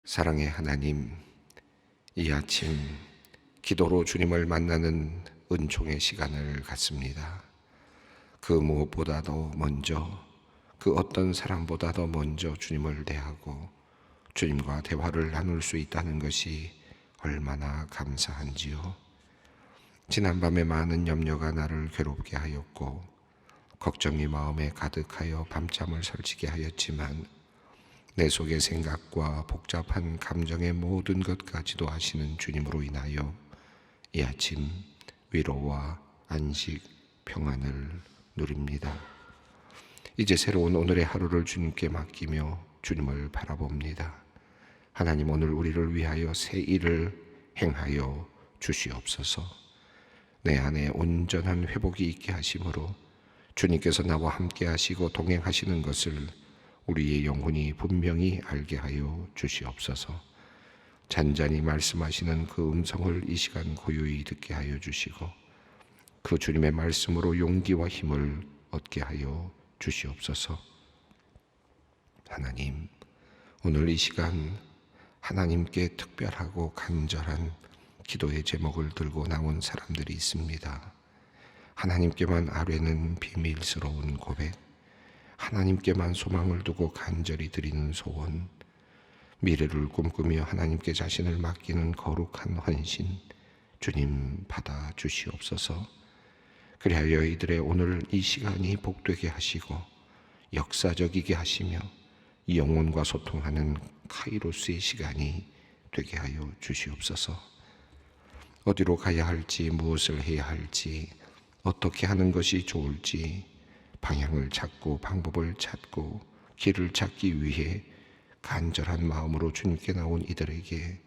사랑의 하나님, 이 아침 기도로 주님을 만나는 은총의 시간을 갖습니다. 그 무엇보다도 먼저, 그 어떤 사람보다도 먼저 주님을 대하고 주님과 대화를 나눌 수 있다는 것이 얼마나 감사한지요. 지난밤에 많은 염려가 나를 괴롭게 하였고 걱정이 마음에 가득하여 밤잠을 설치게 하였지만 내 속의 생각과 복잡한 감정의 모든 것까지도 아시는 주님으로 인하여 이 아침 위로와 안식, 평안을 누립니다. 이제 새로운 오늘의 하루를 주님께 맡기며 주님을 바라봅니다. 하나님, 오늘 우리를 위하여 새 일을 행하여 주시옵소서. 내 안에 온전한 회복이 있게 하심으로 주님께서 나와 함께 하시고 동행하시는 것을 우리의 영혼이 분명히 알게 하여 주시옵소서. 잔잔히 말씀하시는 그 음성을 이 시간 고요히 듣게 하여 주시고 그 주님의 말씀으로 용기와 힘을 얻게 하여 주시옵소서. 하나님, 오늘 이 시간 하나님께 특별하고 간절한 기도의 제목을 들고 나온 사람들이 있습니다. 하나님께만 아뢰는 비밀스러운 고백, 하나님께만 소망을 두고 간절히 드리는 소원, 미래를 꿈꾸며 하나님께 자신을 맡기는 거룩한 헌신, 주님 받아 주시옵소서. 그리하여 이들의 오늘 이 시간이 복되게 하시고 역사적이게 하시며 영혼과 소통하는 카이로스의 시간이 되게 하여 주시옵소서. 어디로 가야 할지, 무엇을 해야 할지, 어떻게 하는 것이 좋을지 방향을 찾고 방법을 찾고 길을 찾기 위해 간절한 마음으로 주님께 나온 이들에게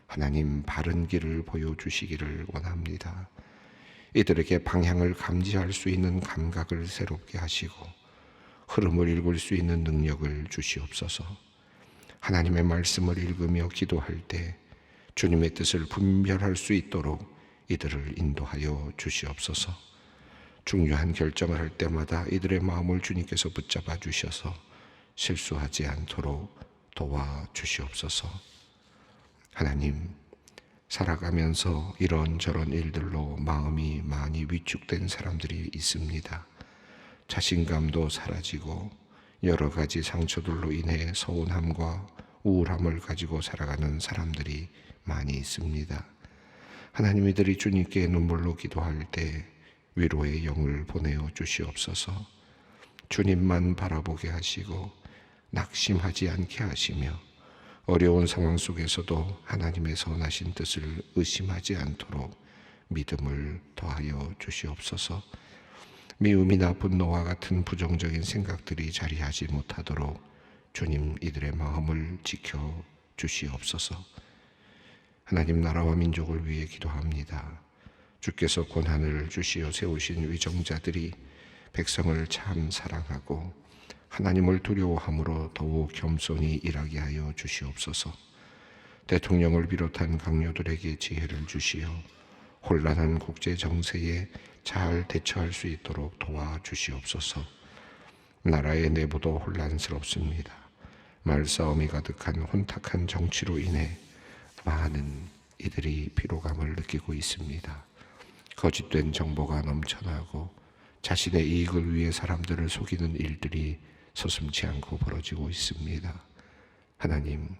하나님 바른 길을 보여주시기를 원합니다. 이들에게 방향을 감지할 수 있는 감각을 새롭게 하시고 흐름을 읽을 수 있는 능력을 주시옵소서. 하나님의 말씀을 읽으며 기도할 때 주님의 뜻을 분별할 수 있도록 이들을 인도하여 주시옵소서. 중요한 결정을 할 때마다 이들의 마음을 주님께서 붙잡아 주셔서 실수하지 않도록 도와주시옵소서. 하나님, 살아가면서 이런저런 일들로 마음이 많이 위축된 사람들이 있습니다. 자신감도 사라지고 여러 가지 상처들로 인해 서운함과 우울함을 가지고 살아가는 사람들이 많이 있습니다. 하나님, 이들이 주님께 눈물로 기도할 때 위로의 영을 보내어 주시옵소서. 주님만 바라보게 하시고 낙심하지 않게 하시며 어려운 상황 속에서도 하나님의 선하신 뜻을 의심하지 않도록 믿음을 더하여 주시옵소서. 미움이나 분노와 같은 부정적인 생각들이 자리하지 못하도록 주님 이들의 마음을 지켜 주시옵소서. 하나님, 나라와 민족을 위해 기도합니다. 주께서 권한을 주시어 세우신 위정자들이 백성을 참 사랑하고 하나님을 두려워함으로 더욱 겸손히 일하게 하여 주시옵소서. 대통령을 비롯한 강요들에게 지혜를 주시어 혼란한 국제 정세에 잘 대처할 수 있도록 도와주시옵소서. 나라의 내부도 혼란스럽습니다. 말싸움이 가득한 혼탁한 정치로 인해 많은 이들이 피로감을 느끼고 있습니다. 거짓된 정보가 넘쳐나고 자신의 이익을 위해 사람들을 속이는 일들이 서슴지 않고 벌어지고 있습니다. 하나님,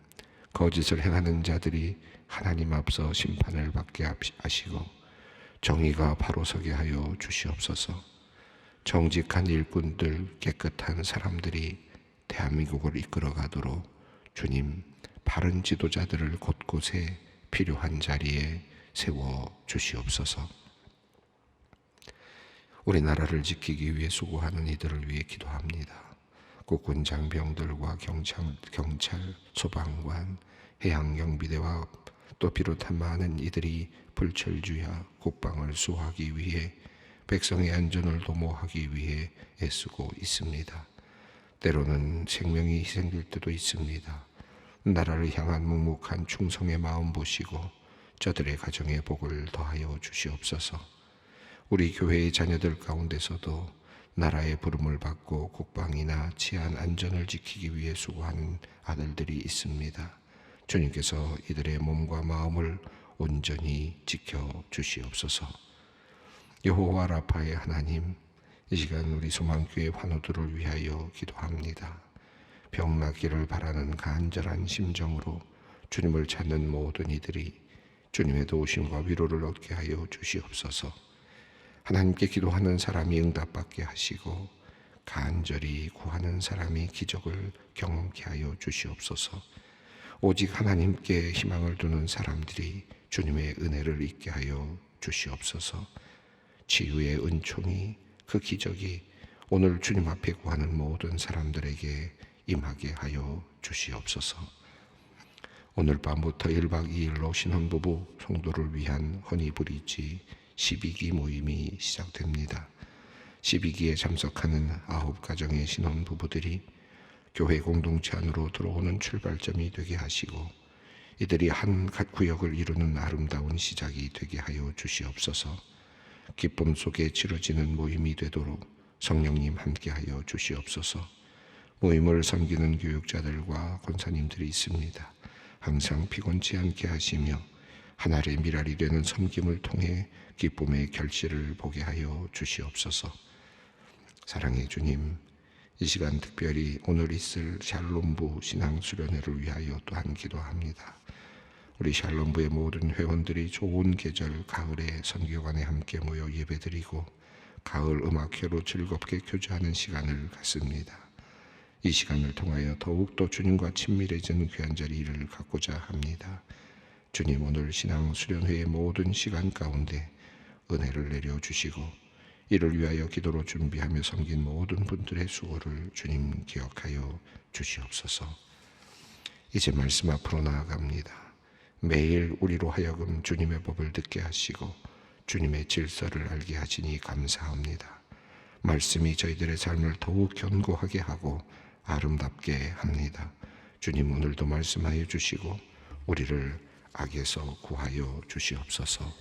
거짓을 행하는 자들이 하나님 앞서 심판을 받게 하시고 정의가 바로 서게 하여 주시옵소서. 정직한 일꾼들, 깨끗한 사람들이 대한민국을 이끌어가도록 주님, 바른 지도자들을 곳곳에 필요한 자리에 세워 주시옵소서. 우리나라를 지키기 위해 수고하는 이들을 위해 기도합니다. 국군 장병들과 경찰, 소방관, 해양경비대와 또 비롯한 많은 이들이 불철주야 국방을 수호하기 위해 백성의 안전을 도모하기 위해 애쓰고 있습니다. 때로는 생명이 희생될 때도 있습니다. 나라를 향한 묵묵한 충성의 마음 보시고 저들의 가정에 복을 더하여 주시옵소서. 우리 교회의 자녀들 가운데서도 나라의 부름을 받고 국방이나 치안 안전을 지키기 위해 수고하는 아들들이 있습니다. 주님께서 이들의 몸과 마음을 온전히 지켜 주시옵소서. 여호와 라파의 하나님, 이 시간 우리 소망교회 환우들을 위하여 기도합니다. 병 낫기를 바라는 간절한 심정으로 주님을 찾는 모든 이들이 주님의 도우심과 위로를 얻게 하여 주시옵소서. 하나님께 기도하는 사람이 응답받게 하시고 간절히 구하는 사람이 기적을 경험케 하여 주시옵소서. 오직 하나님께 희망을 두는 사람들이 주님의 은혜를 잊게 하여 주시옵소서. 치유의 은총이, 그 기적이 오늘 주님 앞에 구하는 모든 사람들에게 임하게 하여 주시옵소서. 오늘 밤부터 1박 2일로 신혼부부 성도를 위한 허니브리지 12기 모임이 시작됩니다. 12기에 참석하는 9가정의 신혼부부들이 교회 공동체 안으로 들어오는 출발점이 되게 하시고 이들이 한 구역을 이루는 아름다운 시작이 되게 하여 주시옵소서. 기쁨 속에 치러지는 모임이 되도록 성령님 함께하여 주시옵소서. 모임을 섬기는 교육자들과 권사님들이 있습니다. 항상 피곤치 않게 하시며 하늘의 미랄이 되는 섬김을 통해 기쁨의 결실을 보게 하여 주시옵소서. 사랑의 주님, 이 시간 특별히 오늘 있을 샬롬부 신앙수련회를 위하여 또한 기도합니다. 우리 샬롬부의 모든 회원들이 좋은 계절 가을에 선교관에 함께 모여 예배드리고 가을 음악회로 즐겁게 교제하는 시간을 갖습니다. 이 시간을 통하여 더욱더 주님과 친밀해지는 귀한 자리를 갖고자 합니다. 주님, 오늘 신앙수련회의 모든 시간 가운데 은혜를 내려주시고 이를 위하여 기도로 준비하며 섬긴 모든 분들의 수고를 주님 기억하여 주시옵소서. 이제 말씀 앞으로 나아갑니다. 매일 우리로 하여금 주님의 법을 듣게 하시고 주님의 질서를 알게 하시니 감사합니다. 말씀이 저희들의 삶을 더욱 견고하게 하고 아름답게 합니다. 주님, 오늘도 말씀하여 주시고 우리를 악에서 구하여 주시옵소서.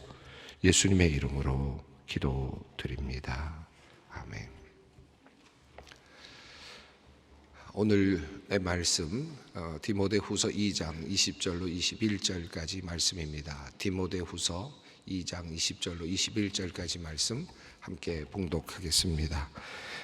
예수님의 이름으로 기도드립니다. 아멘. 오늘의 말씀 디모데후서 2장 20절로 21절까지 말씀입니다. 디모데후서 2장 20절로 21절까지 말씀 함께 봉독하겠습니다.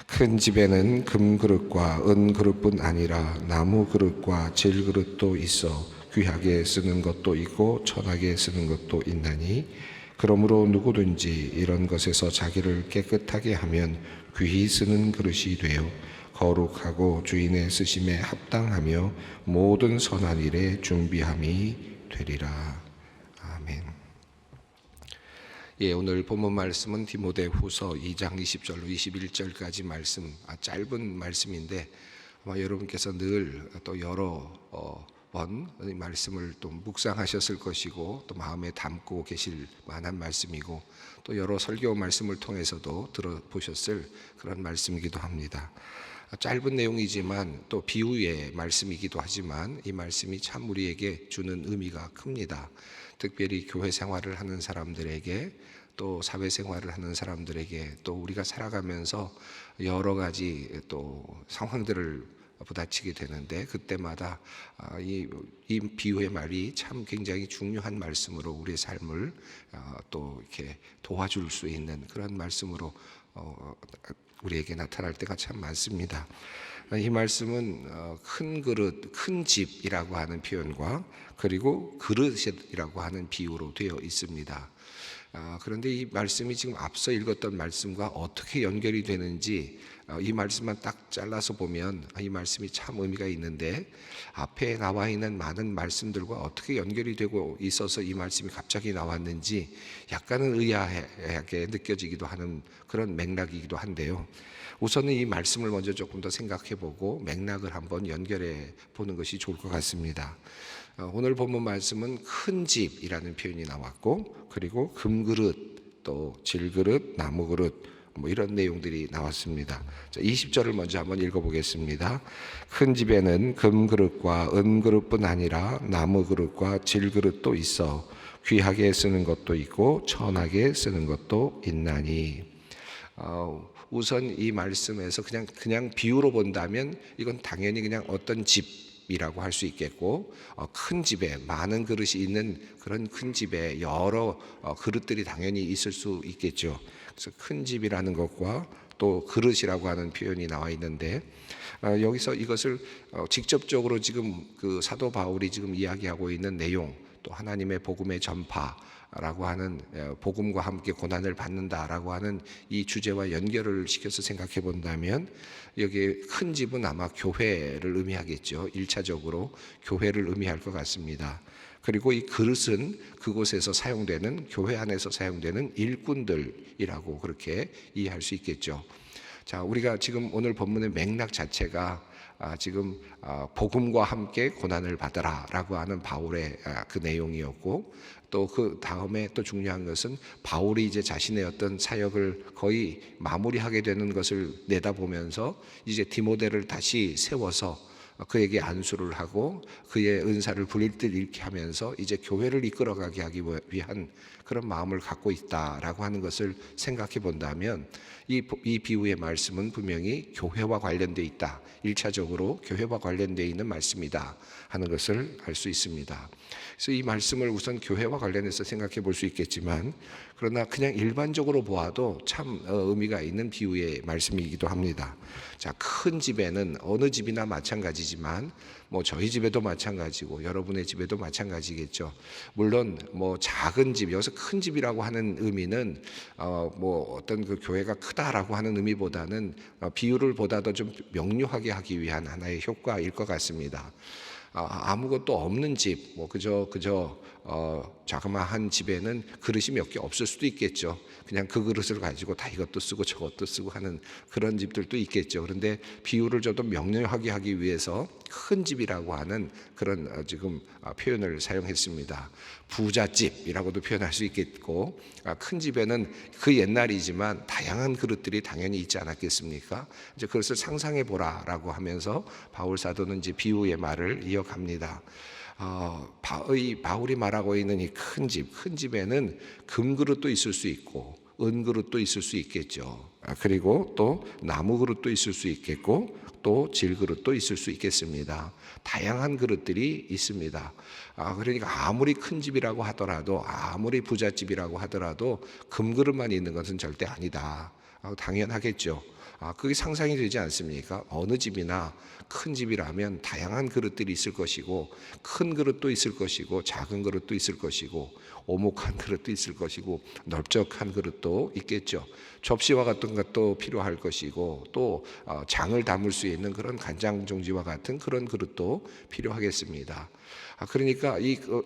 큰 집에는 금그릇과 은그릇뿐 아니라 나무그릇과 질그릇도 있어 귀하게 쓰는 것도 있고 천하게 쓰는 것도 있나니 그러므로 누구든지 이런 것에서 자기를 깨끗하게 하면 귀히 쓰는 그릇이 되어 거룩하고 주인의 쓰심에 합당하며 모든 선한 일에 준비함이 되리라. 아멘. 오늘 본문 말씀은 디모데후서 2장 20절로 21절까지 말씀, 짧은 말씀인데 아마 여러분께서 늘 또 여러 번 말씀을 또 묵상하셨을 것이고 또 마음에 담고 계실 만한 말씀이고 또 여러 설교 말씀을 통해서도 들어보셨을 그런 말씀이기도 합니다. 짧은 내용이지만 또 비유의 말씀이기도 하지만 이 말씀이 참 우리에게 주는 의미가 큽니다. 특별히 교회 생활을 하는 사람들에게 또 사회생활을 하는 사람들에게 또 우리가 살아가면서 여러 가지 또 상황들을 부딪히게 되는데 그때마다 이 비유의 말이 참 굉장히 중요한 말씀으로 우리의 삶을 또 이렇게 도와줄 수 있는 그런 말씀으로 우리에게 나타날 때가 참 많습니다. 이 말씀은 큰 그릇, 큰 집이라고 하는 표현과 그리고 그릇이라고 하는 비유로 되어 있습니다. 그런데 이 말씀이 지금 앞서 읽었던 말씀과 어떻게 연결이 되는지 이 말씀만 딱 잘라서 보면 이 말씀이 참 의미가 있는데 앞에 나와 있는 많은 말씀들과 어떻게 연결이 되고 있어서 이 말씀이 갑자기 나왔는지 약간은 의아하게 느껴지기도 하는 그런 맥락이기도 한데요. 우선은 이 말씀을 먼저 조금 더 생각해보고 맥락을 한번 연결해 보는 것이 좋을 것 같습니다. 오늘 본문 말씀은 큰 집이라는 표현이 나왔고 그리고 금그릇, 또 질그릇, 나무그릇 이런 내용들이 나왔습니다. 20절을 먼저 한번 읽어보겠습니다. 큰 집에는 금그릇과 은그릇뿐 아니라 나무그릇과 질그릇도 있어 귀하게 쓰는 것도 있고 천하게 쓰는 것도 있나니. 우선 이 말씀에서 그냥 비유로 본다면 이건 당연히 그냥 어떤 집 집이라고 할 수 있겠고, 큰 집에 많은 그릇이 있는 그런 큰 집에 여러 그릇들이 당연히 있을 수 있겠죠. 그래서 큰 집이라는 것과 또 그릇이라고 하는 표현이 나와 있는데, 여기서 이것을 직접적으로 지금 그 사도 바울이 지금 이야기하고 있는 내용, 또 하나님의 복음의 전파라고 하는, 복음과 함께 고난을 받는다라고 하는 이 주제와 연결을 시켜서 생각해 본다면, 여기에 큰 집은 아마 교회를 의미하겠죠. 1차적으로 교회를 의미할 것 같습니다. 그리고 이 그릇은 그곳에서 사용되는, 교회 안에서 사용되는 일꾼들이라고 그렇게 이해할 수 있겠죠. 자, 우리가 지금 오늘 본문의 맥락 자체가 지금 복음과 함께 고난을 받으라라고 하는 바울의 그 내용이었고, 또 그 다음에 또 중요한 것은 바울이 이제 자신의 어떤 사역을 거의 마무리하게 되는 것을 내다보면서 이제 디모데를 다시 세워서 그에게 안수를 하고 그의 은사를 불릴 듯 잃게 하면서 이제 교회를 이끌어가게 하기 위한 그런 마음을 갖고 있다라고 하는 것을 생각해 본다면, 이 비유의 말씀은 분명히 교회와 관련되어 있다, 1차적으로 교회와 관련되어 있는 말씀이다 하는 것을 알 수 있습니다. 그래서 이 말씀을 우선 교회와 관련해서 생각해 볼 수 있겠지만, 그러나 그냥 일반적으로 보아도 참 의미가 있는 비유의 말씀이기도 합니다. 자, 큰 집에는 어느 집이나 마찬가지지만, 뭐 저희 집에도 마찬가지고 여러분의 집에도 마찬가지겠죠. 물론 뭐 작은 집, 여기서 큰 집이라고 하는 의미는 뭐 어떤 그 교회가 크다라고 하는 의미보다는 비유를 보다 더 좀 명료하게 하기 위한 하나의 효과일 것 같습니다. 아무것도 없는 집, 뭐 그저 자그마한 집에는 그릇이 몇 개 없을 수도 있겠죠. 그냥 그 그릇을 가지고 다 이것도 쓰고 저것도 쓰고 하는 그런 집들도 있겠죠. 그런데 비유를 좀 더 명료하게 하기 위해서 큰 집이라고 하는 그런 지금 표현을 사용했습니다. 부잣집이라고도 표현할 수 있겠고, 큰 집에는 그 옛날이지만 다양한 그릇들이 당연히 있지 않았겠습니까? 이제 그것을 상상해 보라라고 하면서 바울 사도는 이제 비유의 말을 이어갑니다. 바울이 말하고 있는 이 큰 집에는 금그릇도 있을 수 있고 은그릇도 있을 수 있겠죠. 그리고 또 나무 그릇도 있을 수 있겠고 또 질그릇도 있을 수 있겠습니다. 다양한 그릇들이 있습니다. 그러니까 아무리 큰 집이라고 하더라도, 아무리 부잣집이라고 하더라도 금그릇만 있는 것은 절대 아니다. 당연하겠죠. 그게 상상이 되지 않습니까? 어느 집이나 큰 집이라면 다양한 그릇들이 있을 것이고, 큰 그릇도 있을 것이고 작은 그릇도 있을 것이고 오목한 그릇도 있을 것이고 넓적한 그릇도 있겠죠. 접시와 같은 것도 필요할 것이고, 또 장을 담을 수 있는 그런 간장종지와 같은 그런 그릇도 필요하겠습니다. 그러니까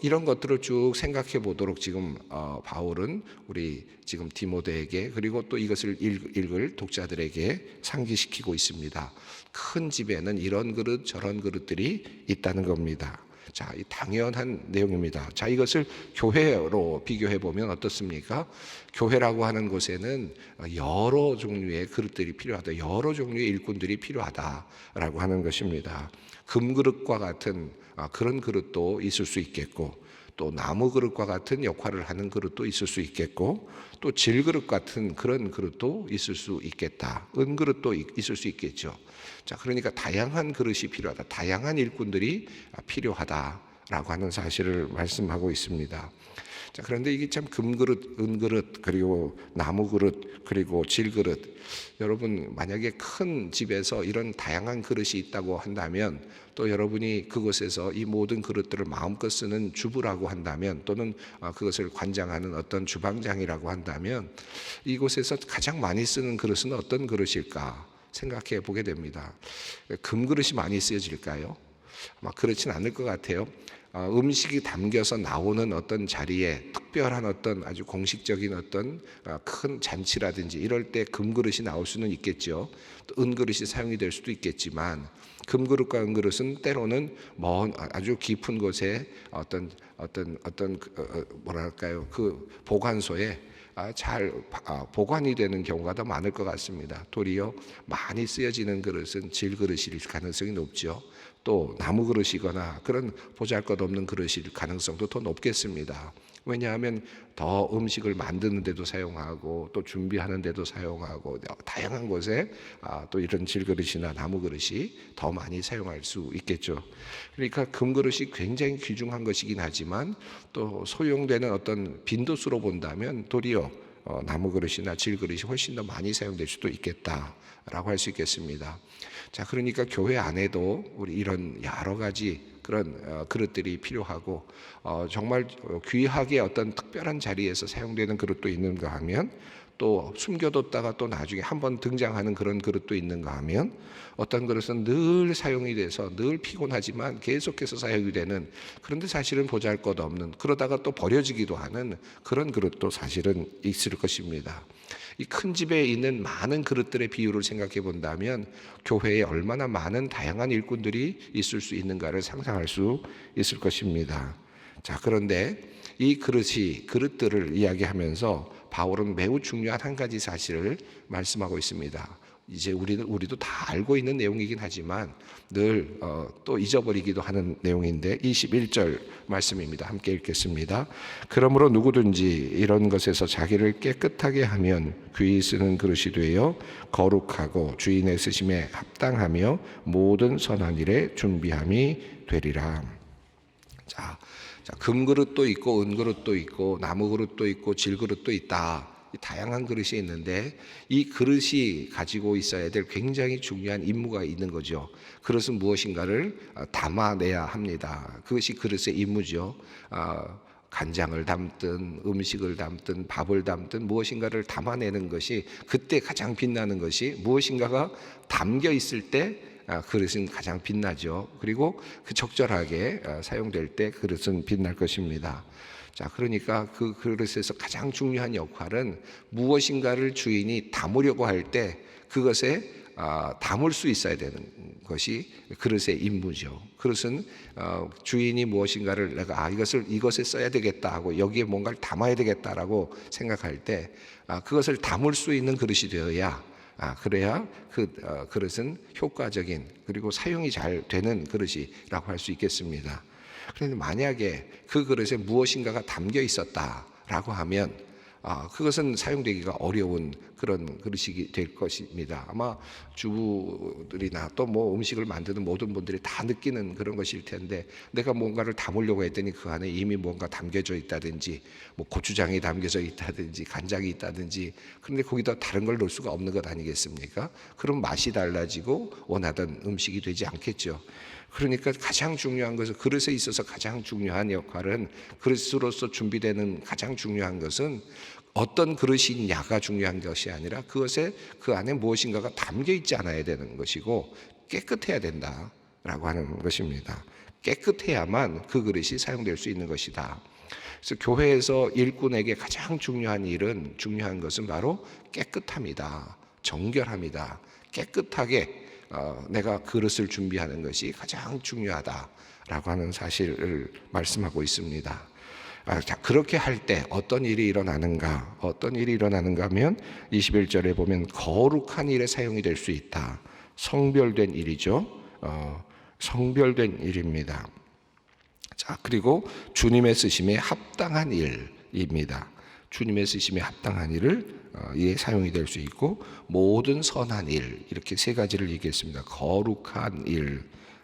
이런 것들을 쭉 생각해 보도록 지금 바울은 우리 지금 디모데에게, 그리고 또 이것을 읽을 독자들에게 상기시키고 있습니다. 큰 집에는 이런 그릇 저런 그릇들이 있다는 겁니다. 자, 이 당연한 내용입니다. 자, 이것을 교회로 비교해 보면 어떻습니까? 교회라고 하는 곳에는 여러 종류의 그릇들이 필요하다, 여러 종류의 일꾼들이 필요하다라고 하는 것입니다. 금그릇과 같은 그런 그릇도 있을 수 있겠고, 또 나무 그릇과 같은 역할을 하는 그릇도 있을 수 있겠고, 또 질그릇 같은 그런 그릇도 있을 수 있겠다. 은그릇도 있을 수 있겠죠. 자, 그러니까 다양한 그릇이 필요하다, 다양한 일꾼들이 필요하다라고 하는 사실을 말씀하고 있습니다. 자, 그런데 이게 참 금그릇, 은그릇, 그리고 나무그릇, 그리고 질그릇, 여러분 만약에 큰 집에서 이런 다양한 그릇이 있다고 한다면, 또 여러분이 그곳에서 이 모든 그릇들을 마음껏 쓰는 주부라고 한다면, 또는 그것을 관장하는 어떤 주방장이라고 한다면, 이곳에서 가장 많이 쓰는 그릇은 어떤 그릇일까 생각해 보게 됩니다. 금그릇이 많이 쓰여질까요? 그렇진 않을 것 같아요. 음식이 담겨서 나오는 어떤 자리에 특별한 어떤 아주 공식적인 어떤 큰 잔치라든지 이럴 때 금그릇이 나올 수는 있겠죠. 또 은그릇이 사용이 될 수도 있겠지만, 금그릇과 은그릇은 때로는 먼 아주 깊은 곳에 어떤 뭐랄까요, 그 보관소에 잘 보관이 되는 경우가 더 많을 것 같습니다. 도리어 많이 쓰여지는 그릇은 질그릇일 가능성이 높죠. 또 나무 그릇이거나 그런 보잘것없는 그릇일 가능성도 더 높겠습니다. 왜냐하면 더 음식을 만드는 데도 사용하고 또 준비하는 데도 사용하고 다양한 곳에 또 이런 질그릇이나 나무 그릇이 더 많이 사용할 수 있겠죠. 그러니까 금그릇이 굉장히 귀중한 것이긴 하지만 또 소용되는 어떤 빈도수로 본다면 도리어 나무 그릇이나 질그릇이 훨씬 더 많이 사용될 수도 있겠다라고 할 수 있겠습니다. 자, 그러니까 교회 안에도 우리 이런 여러 가지 그런 그릇들이 필요하고 정말 귀하게 어떤 특별한 자리에서 사용되는 그릇도 있는가 하면 또 숨겨뒀다가 또 나중에 한번 등장하는 그런 그릇도 있는가 하면 어떤 그릇은 늘 사용이 돼서 늘 피곤하지만 계속해서 사용이 되는, 그런데 사실은 보잘것없는, 그러다가 또 버려지기도 하는 그런 그릇도 사실은 있을 것입니다. 이 큰 집에 있는 많은 그릇들의 비율을 생각해 본다면 교회에 얼마나 많은 다양한 일꾼들이 있을 수 있는가를 상상할 수 있을 것입니다. 자, 그런데 이 그릇들을 이야기하면서 바울은 매우 중요한 한 가지 사실을 말씀하고 있습니다. 이제 우리도 다 알고 있는 내용이긴 하지만 늘 또 잊어버리기도 하는 내용인데 21절 말씀입니다. 함께 읽겠습니다. 그러므로 누구든지 이런 것에서 자기를 깨끗하게 하면 귀히 쓰는 그릇이 되어 거룩하고 주인의 쓰심에 합당하며 모든 선한 일에 준비함이 되리라. 자, 금그릇도 있고 은그릇도 있고 나무 그릇도 있고 질그릇도 있다. 다양한 그릇이 있는데 이 그릇이 가지고 있어야 될 굉장히 중요한 임무가 있는 거죠. 그릇은 무엇인가를 담아내야 합니다. 그것이 그릇의 임무죠. 간장을 담든 음식을 담든 밥을 담든 무엇인가를 담아내는 것이, 그때 가장 빛나는 것이 무엇인가가 담겨 있을 때 그릇은 가장 빛나죠. 그리고 그 적절하게 사용될 때 그릇은 빛날 것입니다. 자, 그러니까 그 그릇에서 가장 중요한 역할은 무엇인가를 주인이 담으려고 할 때 그것에 담을 수 있어야 되는 것이 그릇의 임무죠. 그릇은 주인이 무엇인가를 내가 이것에 써야 되겠다 하고 여기에 뭔가를 담아야 되겠다라고 생각할 때 그것을 담을 수 있는 그릇이 되어야 그래야 그 그릇은 효과적인 그리고 사용이 잘 되는 그릇이라고 할 수 있겠습니다. 그런데 만약에 그 그릇에 무엇인가가 담겨 있었다라고 하면 그것은 사용되기가 어려운 그런 그릇이 될 것입니다. 아마 주부들이나 또 뭐 음식을 만드는 모든 분들이 다 느끼는 그런 것일 텐데, 내가 뭔가를 담으려고 했더니 그 안에 이미 뭔가 담겨져 있다든지 뭐 고추장이 담겨져 있다든지 간장이 있다든지, 그런데 거기다 다른 걸 넣을 수가 없는 것 아니겠습니까? 그럼 맛이 달라지고 원하던 음식이 되지 않겠죠. 그러니까 가장 중요한 것은, 그릇에 있어서 가장 중요한 역할은, 그릇으로서 준비되는 가장 중요한 것은 어떤 그릇이냐가 중요한 것이 아니라 그것에 그 안에 무엇인가가 담겨 있지 않아야 되는 것이고 깨끗해야 된다라고 하는 것입니다. 깨끗해야만 그 그릇이 사용될 수 있는 것이다. 그래서 교회에서 일꾼에게 가장 중요한 것은 바로 깨끗함이다. 정결함이다. 깨끗하게 내가 그릇을 준비하는 것이 가장 중요하다라고 하는 사실을 말씀하고 있습니다. 자, 그렇게 할 때 어떤 일이 일어나는가 하면 21절에 보면 거룩한 일에 사용이 될 수 있다. 성별된 일이죠. 성별된 일입니다. 자, 그리고 주님의 쓰심에 합당한 일입니다. 주님의 쓰심에 합당한 일을 이에 사용이 될 수 있고, 모든 선한 일, 이렇게 세 가지를 얘기했습니다. 거룩한 일,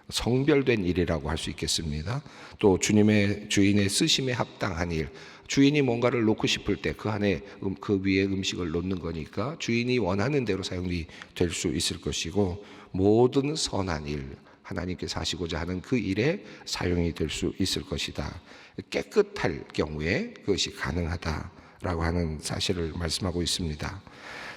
성별된 일이라고 할 수 있겠습니다. 또 주인의 쓰심에 합당한 일, 주인이 뭔가를 놓고 싶을 때 그 안에 그 위에 음식을 놓는 거니까 주인이 원하는 대로 사용이 될 수 있을 것이고, 모든 선한 일, 하나님께서 하시고자 하는 그 일에 사용이 될 수 있을 것이다. 깨끗할 경우에 그것이 가능하다라고 하는 사실을 말씀하고 있습니다.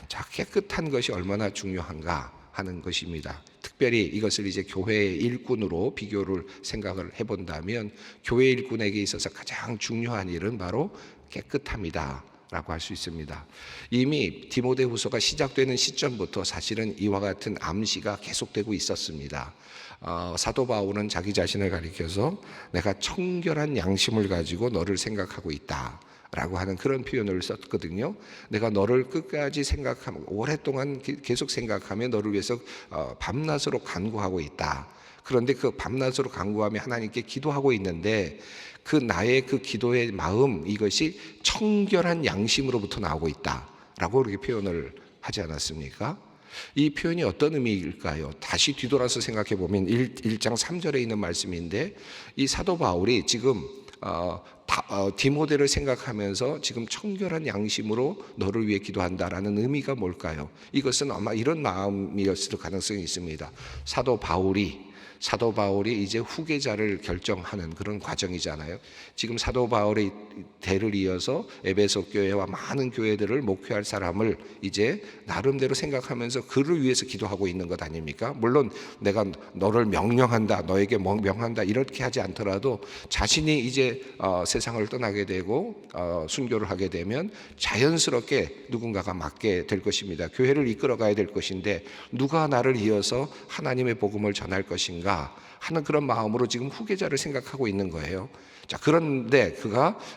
자, 깨끗한 것이 얼마나 중요한가 하는 것입니다. 특별히 이것을 이제 교회의 일꾼으로 비교를 생각을 해본다면, 교회 일꾼에게 있어서 가장 중요한 일은 바로 깨끗함이다 라고 할 수 있습니다. 이미 디모데후서가 시작되는 시점부터 사실은 이와 같은 암시가 계속되고 있었습니다. 사도 바울은 자기 자신을 가리켜서 내가 청결한 양심을 가지고 너를 생각하고 있다 라고 하는 그런 표현을 썼거든요. 내가 너를 끝까지 생각하면, 오랫동안 계속 생각하며 너를 위해서 밤낮으로 간구하고 있다. 그런데 그 밤낮으로 간구하며 하나님께 기도하고 있는데 그 나의 그 기도의 마음, 이것이 청결한 양심으로부터 나오고 있다라고 그렇게 표현을 하지 않았습니까? 이 표현이 어떤 의미일까요? 다시 뒤돌아서 생각해 보면 1장 3절에 있는 말씀인데, 이 사도 바울이 지금 디모데를 생각하면서 지금 청결한 양심으로 너를 위해 기도한다라는 의미가 뭘까요? 이것은 아마 이런 마음이었을 가능성이 있습니다. 사도 바울이 이제 후계자를 결정하는 그런 과정이잖아요. 지금 사도 바울의 대를 이어서 에베소 교회와 많은 교회들을 목회할 사람을 이제 나름대로 생각하면서 그를 위해서 기도하고 있는 것 아닙니까? 물론 내가 너를 명령한다, 너에게 명한다 이렇게 하지 않더라도 자신이 이제 세상을 떠나게 되고 순교를 하게 되면 자연스럽게 누군가가 맡게 될 것입니다. 교회를 이끌어가야 될 것인데 누가 나를 이어서 하나님의 복음을 전할 것인가 하는 그런 마음으로 지금 후계자를 생각하고 있는 거예요. 자, 그런데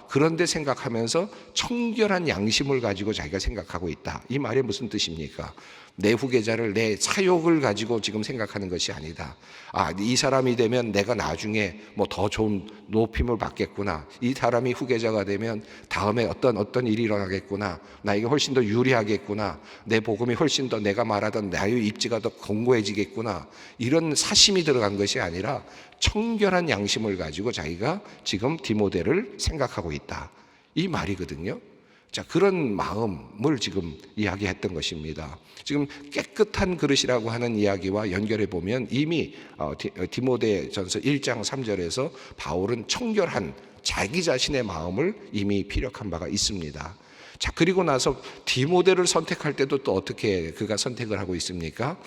그런데 생각하면서 청결한 양심을 가지고 자기가 생각하고 있다. 이 말이 무슨 뜻입니까? 내 후계자를 내 사욕을 가지고 지금 생각하는 것이 아니다. 이 사람이 되면 내가 나중에 뭐 더 좋은 높임을 받겠구나. 이 사람이 후계자가 되면 다음에 어떤 일이 일어나겠구나. 나에게 훨씬 더 유리하겠구나. 내 복음이 훨씬 더 내가 말하던 나의 입지가 더 견고해지겠구나. 이런 사심이 들어간 것이 아니라 청결한 양심을 가지고 자기가 지금 디모데를 생각하고 있다. 이 말이거든요. 자, 그런 마음을 지금 이야기했던 것입니다. 지금 깨끗한 그릇이라고 하는 이야기와 연결해 보면 이미 디모데전서 1장 3절에서 바울은 청결한 자기 자신의 마음을 이미 피력한 바가 있습니다. 자, 그리고 나서 디모데를 선택할 때도 또 어떻게 그가 선택을 하고 있습니까?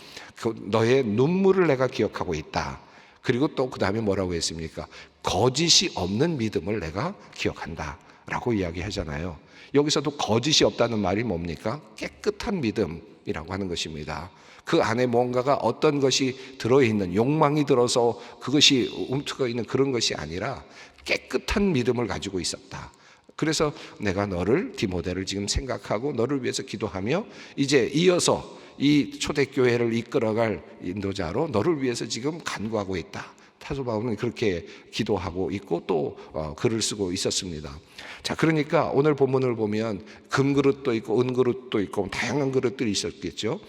너의 눈물을 내가 기억하고 있다. 그리고 또 그 다음에 뭐라고 했습니까? 거짓이 없는 믿음을 내가 기억한다 라고 이야기하잖아요. 여기서도 거짓이 없다는 말이 뭡니까? 깨끗한 믿음이라고 하는 것입니다. 그 안에 뭔가가 어떤 것이 들어있는, 욕망이 들어서 그것이 움트거 있는 그런 것이 아니라 깨끗한 믿음을 가지고 있었다. 그래서 내가 너를, 디모데를 지금 생각하고 너를 위해서 기도하며 이제 이어서 이 초대교회를 이끌어갈 인도자로 너를 위해서 지금 간구하고 있다. 사도 바울은 그렇게 기도하고 있고 또 글을 쓰고 있었습니다. 자, 그러니까 오늘 본문을 보면 금그릇도 있고 은그릇도 있고 다양한 그릇들이 있었겠죠.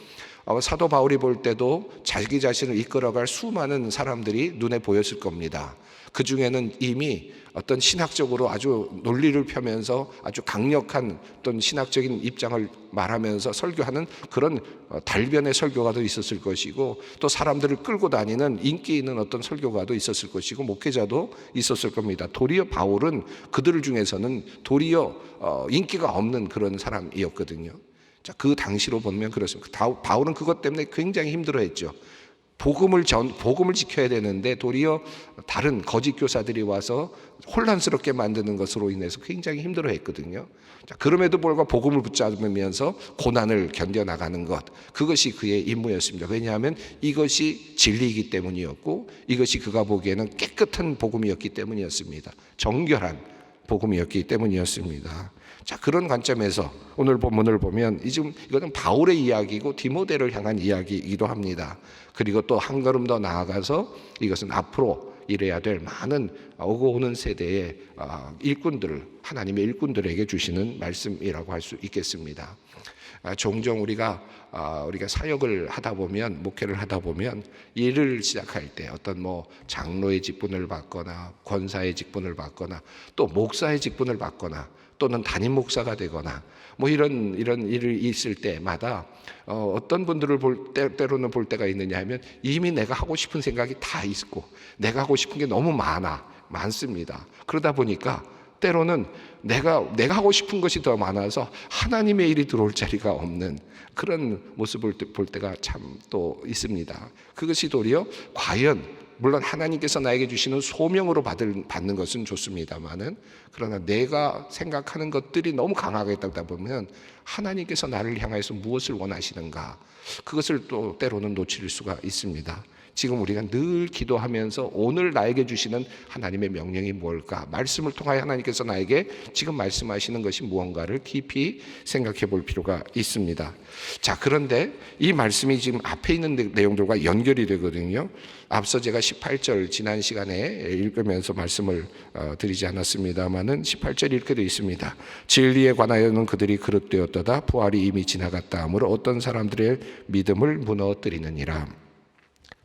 사도 바울이 볼 때도 자기 자신을 이끌어갈 수많은 사람들이 눈에 보였을 겁니다. 그 중에는 이미 어떤 신학적으로 아주 논리를 펴면서 아주 강력한 어떤 신학적인 입장을 말하면서 설교하는 그런 달변의 설교가도 있었을 것이고, 또 사람들을 끌고 다니는 인기 있는 어떤 설교가도 있었을 것이고, 목회자도 있었을 겁니다. 도리어 바울은 그들 중에서는 도리어 인기가 없는 그런 사람이었거든요. 자, 그 당시로 보면 그렇습니다. 바울은 그것 때문에 굉장히 힘들어했죠. 복음을 지켜야 되는데 도리어 다른 거짓 교사들이 와서 혼란스럽게 만드는 것으로 인해서 굉장히 힘들어했거든요. 자, 그럼에도 불구하고 복음을 붙잡으면서 고난을 견뎌나가는 것, 그것이 그의 임무였습니다. 왜냐하면 이것이 진리이기 때문이었고, 이것이 그가 보기에는 깨끗한 복음이었기 때문이었습니다. 정결한 복음이었기 때문이었습니다. 자, 그런 관점에서 오늘 본문을 보면 이거는 바울의 이야기고 디모데를 향한 이야기이기도 합니다. 그리고 또 한 걸음 더 나아가서 이것은 앞으로 이래야 될 많은 오고 오는 세대의 일꾼들, 하나님의 일꾼들에게 주시는 말씀이라고 할 수 있겠습니다. 종종 우리가 사역을 하다 보면, 목회를 하다 보면 일을 시작할 때 어떤 장로의 직분을 받거나 권사의 직분을 받거나 또 목사의 직분을 받거나 또는 담임 목사가 되거나 이런 일이 있을 때마다 어떤 분들을 때로는 볼 때가 있느냐 하면 이미 내가 하고 싶은 생각이 다 있고 내가 하고 싶은 게 너무 많습니다. 그러다 보니까 때로는 내가 하고 싶은 것이 더 많아서 하나님의 일이 들어올 자리가 없는 그런 모습을 볼 때가 참 또 있습니다. 그것이 도리어 과연 물론 하나님께서 나에게 주시는 소명으로 받는 것은 좋습니다만은, 그러나 내가 생각하는 것들이 너무 강하게 있다 보면 하나님께서 나를 향해서 무엇을 원하시는가, 그것을 또 때로는 놓칠 수가 있습니다. 지금 우리가 늘 기도하면서 오늘 나에게 주시는 하나님의 명령이 뭘까? 말씀을 통하여 하나님께서 나에게 지금 말씀하시는 것이 무언가를 깊이 생각해 볼 필요가 있습니다. 자, 그런데 이 말씀이 지금 앞에 있는 내용들과 연결이 되거든요. 앞서 제가 18절 지난 시간에 읽으면서 말씀을 드리지 않았습니다마는 18절 이렇게 되어 있습니다. 진리에 관하여는 그들이 그릇되었도다. 부활이 이미 지나갔다 하므로 어떤 사람들의 믿음을 무너뜨리느니라.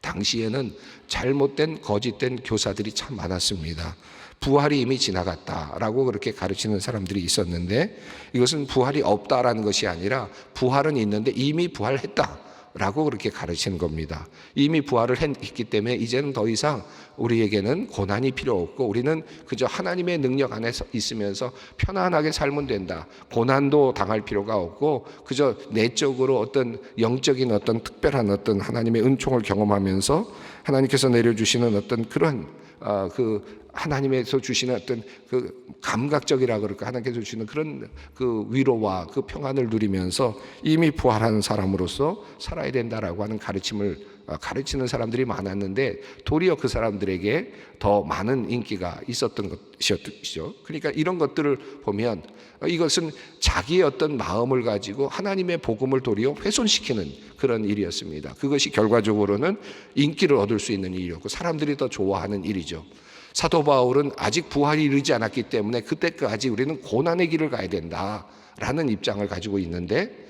당시에는 잘못된 거짓된 교사들이 참 많았습니다. 부활이 이미 지나갔다라고 그렇게 가르치는 사람들이 있었는데, 이것은 부활이 없다라는 것이 아니라 부활은 있는데 이미 부활했다 라고 그렇게 가르치는 겁니다. 이미 부활을 했기 때문에 이제는 더 이상 우리에게는 고난이 필요 없고 우리는 그저 하나님의 능력 안에 있으면서 편안하게 살면 된다. 고난도 당할 필요가 없고 그저 내적으로 어떤 영적인 어떤 특별한 어떤 하나님의 은총을 경험하면서 하나님께서 내려주시는 어떤 그런 하나님에서 주시는 어떤 그 감각적이라 그럴까, 하나님께서 주시는 그런 그 위로와 그 평안을 누리면서 이미 부활한 사람으로서 살아야 된다라고 하는 가르침을 가르치는 사람들이 많았는데, 도리어 그 사람들에게 더 많은 인기가 있었던 것이죠. 그러니까 이런 것들을 보면 이것은 자기의 어떤 마음을 가지고 하나님의 복음을 도리어 훼손시키는 그런 일이었습니다. 그것이 결과적으로는 인기를 얻을 수 있는 일이었고 사람들이 더 좋아하는 일이죠. 사도 바울은 아직 부활이 이르지 않았기 때문에 그때까지 우리는 고난의 길을 가야 된다라는 입장을 가지고 있는데,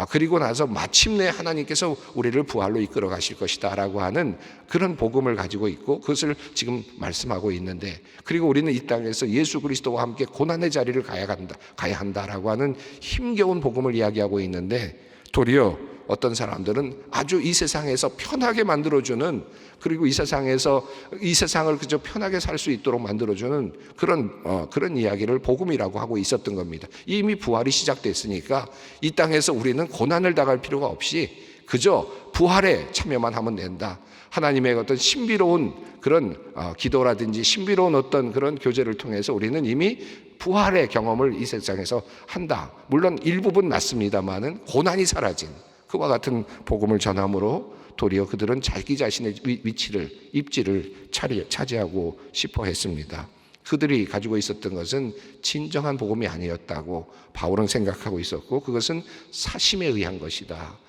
그리고 나서 마침내 하나님께서 우리를 부활로 이끌어 가실 것이다 라고 하는 그런 복음을 가지고 있고 그것을 지금 말씀하고 있는데, 그리고 우리는 이 땅에서 예수 그리스도와 함께 고난의 자리를 가야 한다라고 하는 힘겨운 복음을 이야기하고 있는데, 도리어 어떤 사람들은 아주 이 세상에서 편하게 만들어주는, 그리고 이 세상을 그저 편하게 살 수 있도록 만들어주는 그런 이야기를 복음이라고 하고 있었던 겁니다. 이미 부활이 시작됐으니까 이 땅에서 우리는 고난을 당할 필요가 없이 그저 부활에 참여만 하면 된다. 하나님의 어떤 신비로운 그런 기도라든지 신비로운 어떤 그런 교제를 통해서 우리는 이미 부활의 경험을 이 세상에서 한다. 물론 일부분 낫습니다만은 고난이 사라진 그와 같은 복음을 전함으로 도리어 그들은 자기 자신의 입지를 차지하고 싶어 했습니다. 그들이 가지고 있었던 것은 진정한 복음이 아니었다고 바울은 생각하고 있었고, 그것은 사심에 의한 것이다.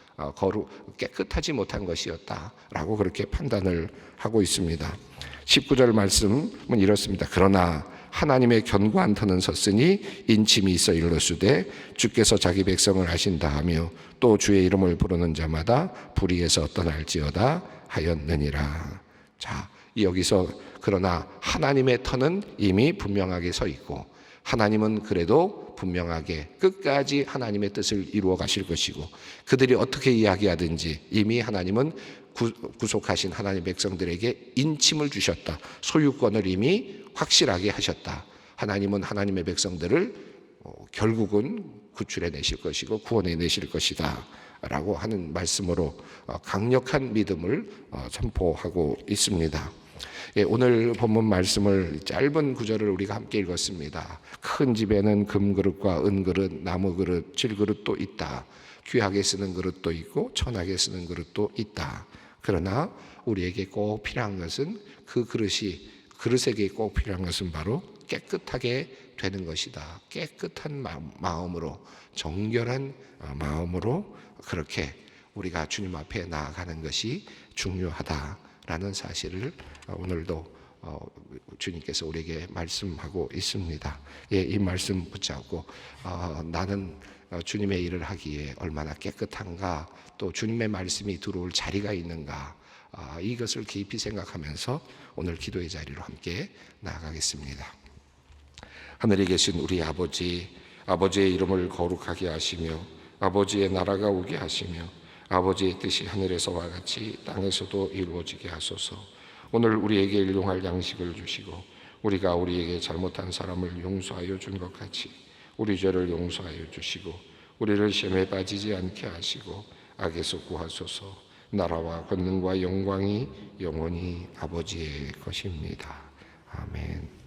깨끗하지 못한 것이었다라고 그렇게 판단을 하고 있습니다. 19절 말씀은 이렇습니다. 그러나 하나님의 견고한 터는 섰으니 인침이 있어 일러주되 주께서 자기 백성을 하신다 하며 또 주의 이름을 부르는 자마다 불의에서 떠날지어다 하였느니라. 자, 여기서 그러나 하나님의 터는 이미 분명하게 서 있고 하나님은 그래도 분명하게 끝까지 하나님의 뜻을 이루어 가실 것이고, 그들이 어떻게 이야기하든지 이미 하나님은 구속하신 하나님의 백성들에게 인침을 주셨다. 소유권을 이미 확실하게 하셨다. 하나님은 하나님의 백성들을 결국은 구출해 내실 것이고 구원해 내실 것이다 라고 하는 말씀으로 강력한 믿음을 선포하고 있습니다. 오늘 본문 말씀을 짧은 구절을 우리가 함께 읽었습니다. 큰 집에는 금그릇과 은그릇, 나무그릇, 질그릇도 있다. 귀하게 쓰는 그릇도 있고 천하게 쓰는 그릇도 있다. 그러나 우리에게 꼭 필요한 것은 그릇에게 꼭 필요한 것은 바로 깨끗하게 되는 것이다. 깨끗한 마음으로, 정결한 마음으로 그렇게 우리가 주님 앞에 나아가는 것이 중요하다라는 사실을 오늘도 주님께서 우리에게 말씀하고 있습니다. 이 말씀 붙잡고 나는 주님의 일을 하기에 얼마나 깨끗한가, 또 주님의 말씀이 들어올 자리가 있는가, 이것을 깊이 생각하면서 오늘 기도의 자리로 함께 나아가겠습니다. 하늘에 계신 우리 아버지, 아버지의 이름을 거룩하게 하시며 아버지의 나라가 오게 하시며 아버지의 뜻이 하늘에서와 같이 땅에서도 이루어지게 하소서. 오늘 우리에게 일용할 양식을 주시고 우리가 우리에게 잘못한 사람을 용서하여 준 것 같이 우리 죄를 용서하여 주시고 우리를 시험에 빠지지 않게 하시고 악에서 구하소서. 나라와 권능과 영광이 영원히 아버지의 것입니다. 아멘.